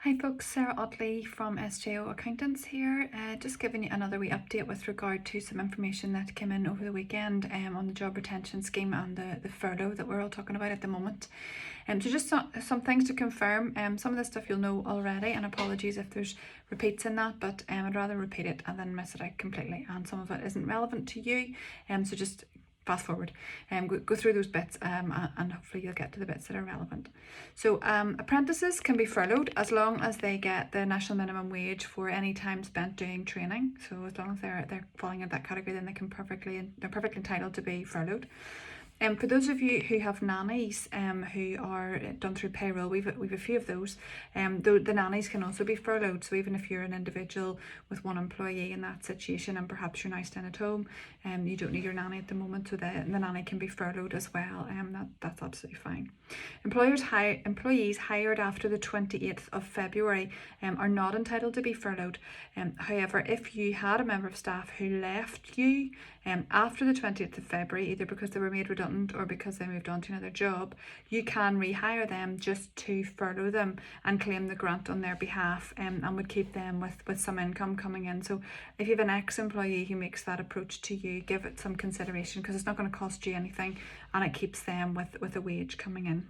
Hi folks, Sarah Otley from SJO Accountants here. Just giving you another wee update with regard to some information that came in over the weekend on the job retention scheme and the furlough that we're all talking about at the moment. So just some things to confirm. Some of this stuff you'll know already, and apologies if there's repeats in that, but I'd rather repeat it and then miss it out completely, and some of it isn't relevant to you. So just fast forward and go through those bits and hopefully you'll get to the bits that are relevant. So apprentices can be furloughed as long as they get the national minimum wage for any time spent doing training. So as long as they're falling in that category, then they're perfectly entitled to be furloughed. For those of you who have nannies who are done through payroll, we've a few of those. The nannies can also be furloughed. So even if you're an individual with one employee in that situation and perhaps you're now staying at home, you don't need your nanny at the moment, so the nanny can be furloughed as well. That's absolutely fine. Employees hired after the 28th of February are not entitled to be furloughed. However, if you had a member of staff who left you after the 20th of February, either because they were made redundant or because they moved on to another job, you can rehire them just to furlough them and claim the grant on their behalf, and would keep them with some income coming in. So if you have an ex-employee who makes that approach to you, give it some consideration, because it's not going to cost you anything and it keeps them with a wage coming in.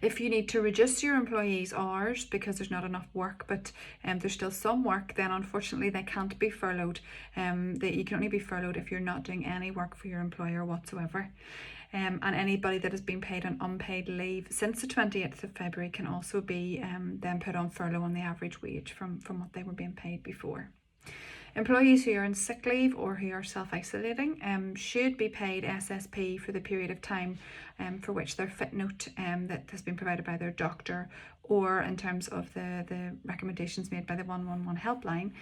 If you need to reduce your employees' hours because there's not enough work, but there's still some work, then unfortunately they can't be furloughed. You can only be furloughed if you're not doing any work for your employer whatsoever. And anybody that has been paid on unpaid leave since the 28th of February can also be then put on furlough on the average wage from what they were being paid before. Employees who are on sick leave or who are self-isolating should be paid SSP for the period of time for which their fit note that has been provided by their doctor, or in terms of the recommendations made by the 111 helpline.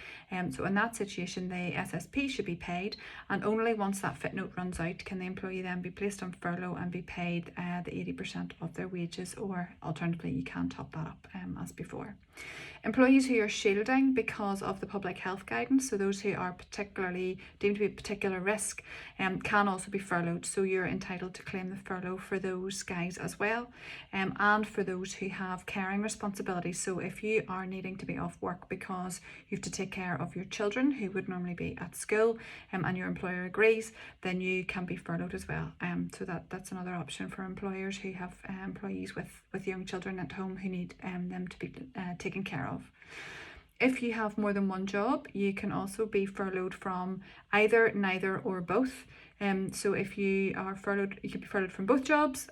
So in that situation, the SSP should be paid, and only once that fit note runs out can the employee then be placed on furlough and be paid the 80% of their wages, or alternatively you can top that up as before. Employees who are shielding because of the public health guidance, so those who are particularly deemed to be particular risk, can also be furloughed. So you're entitled to claim the furlough for those guys as well, and for those who have caring responsibilities. So if you are needing to be off work because you have to take care of your children who would normally be at school, and your employer agrees, then you can be furloughed as well. So that's another option for employers who have employees with young children at home who need them to be taken care of. If you have more than one job, you can also be furloughed from either, neither, or both. So if you are furloughed, you can be furloughed from both jobs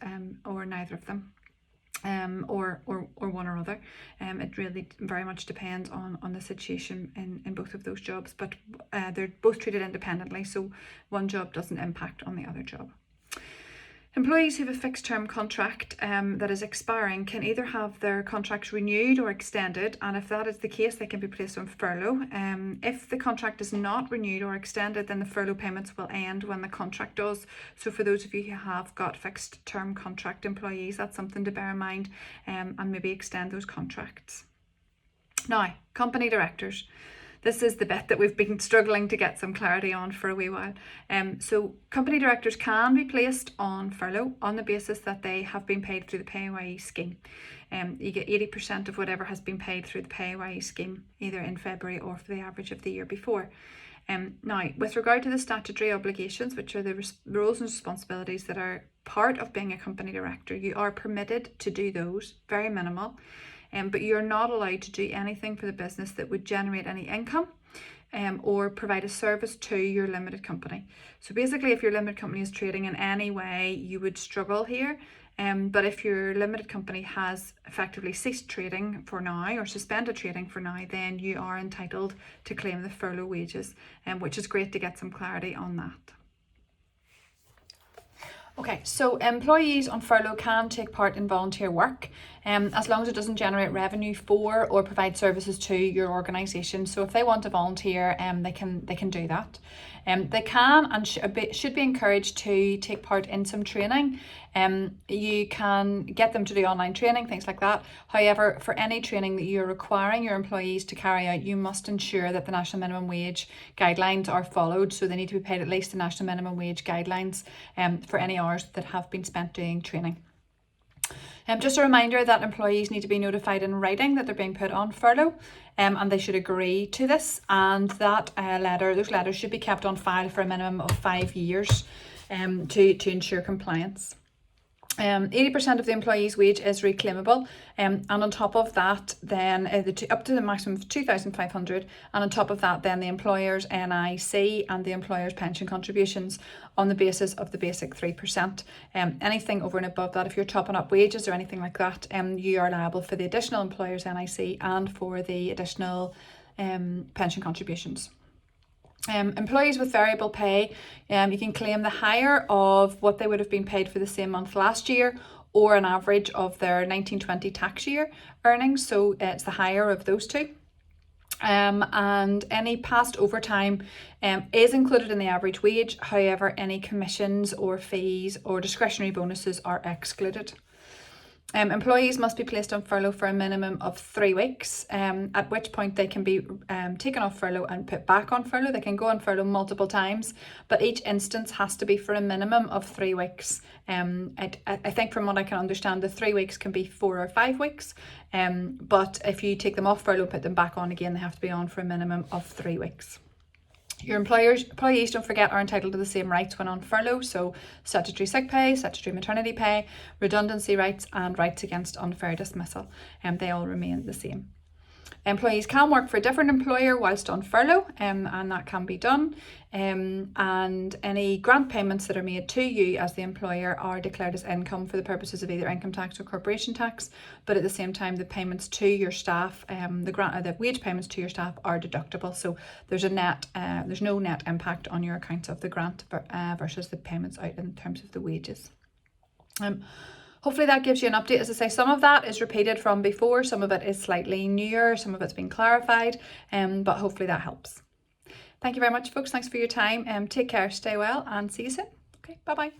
or neither of them. Or one or other. It really very much depends on the situation in both of those jobs, but they're both treated independently, so one job doesn't impact on the other job. Employees who have a fixed term contract that is expiring can either have their contracts renewed or extended, and if that is the case, they can be placed on furlough. If the contract is not renewed or extended, then the furlough payments will end when the contract does. So for those of you who have got fixed term contract employees, that's something to bear in mind, and maybe extend those contracts. Now, company directors. This is the bit that we've been struggling to get some clarity on for a wee while. So company directors can be placed on furlough on the basis that they have been paid through the PAYE scheme. You get 80% of whatever has been paid through the PAYE scheme, either in February or for the average of the year before. Now, with regard to the statutory obligations, which are the roles and responsibilities that are part of being a company director, you are permitted to do those, very minimal. But you're not allowed to do anything for the business that would generate any income or provide a service to your limited company. So basically, if your limited company is trading in any way, you would struggle here. But if your limited company has effectively ceased trading for now or suspended trading for now, then you are entitled to claim the furlough wages, which is great to get some clarity on that. Okay, so employees on furlough can take part in volunteer work as long as it doesn't generate revenue for or provide services to your organisation. So if they want to volunteer, they can do that. They can and should be encouraged to take part in some training. You can get them to do online training, things like that. However, for any training that you're requiring your employees to carry out, you must ensure that the national minimum wage guidelines are followed. So they need to be paid at least the national minimum wage guidelines for any hours that have been spent doing training. Just a reminder that employees need to be notified in writing that they're being put on furlough, and they should agree to this, and that those letters should be kept on file for a minimum of 5 years to ensure compliance. 80% of the employee's wage is reclaimable, and on top of that then up to the maximum of 2,500, and on top of that then the employer's NIC and the employer's pension contributions on the basis of the basic 3%. Anything over and above that, if you're topping up wages or anything like that, you are liable for the additional employer's NIC and for the additional pension contributions. Employees with variable pay, you can claim the higher of what they would have been paid for the same month last year, or an average of their 1920 tax year earnings, so it's the higher of those two. And any past overtime is included in the average wage. However, any commissions or fees or discretionary bonuses are excluded. Employees must be placed on furlough for a minimum of 3 weeks, at which point they can be taken off furlough and put back on furlough. They can go on furlough multiple times, but each instance has to be for a minimum of 3 weeks. I think from what I can understand, the 3 weeks can be 4 or 5 weeks, but if you take them off furlough and put them back on again, they have to be on for a minimum of 3 weeks. Your employees, don't forget, are entitled to the same rights when on furlough, so statutory sick pay, statutory maternity pay, redundancy rights, and rights against unfair dismissal, and they all remain the same. Employees can work for a different employer whilst on furlough, and that can be done. And any grant payments that are made to you as the employer are declared as income for the purposes of either income tax or corporation tax. But at the same time, the payments to your staff, the wage payments to your staff are deductible. So there's no net impact on your accounts of the grant versus the payments out in terms of the wages. Hopefully that gives you an update. As I say, some of that is repeated from before, some of it is slightly newer, some of it's been clarified, but hopefully that helps. Thank you very much, folks. Thanks for your time. Take care, stay well, and see you soon. Okay, bye-bye.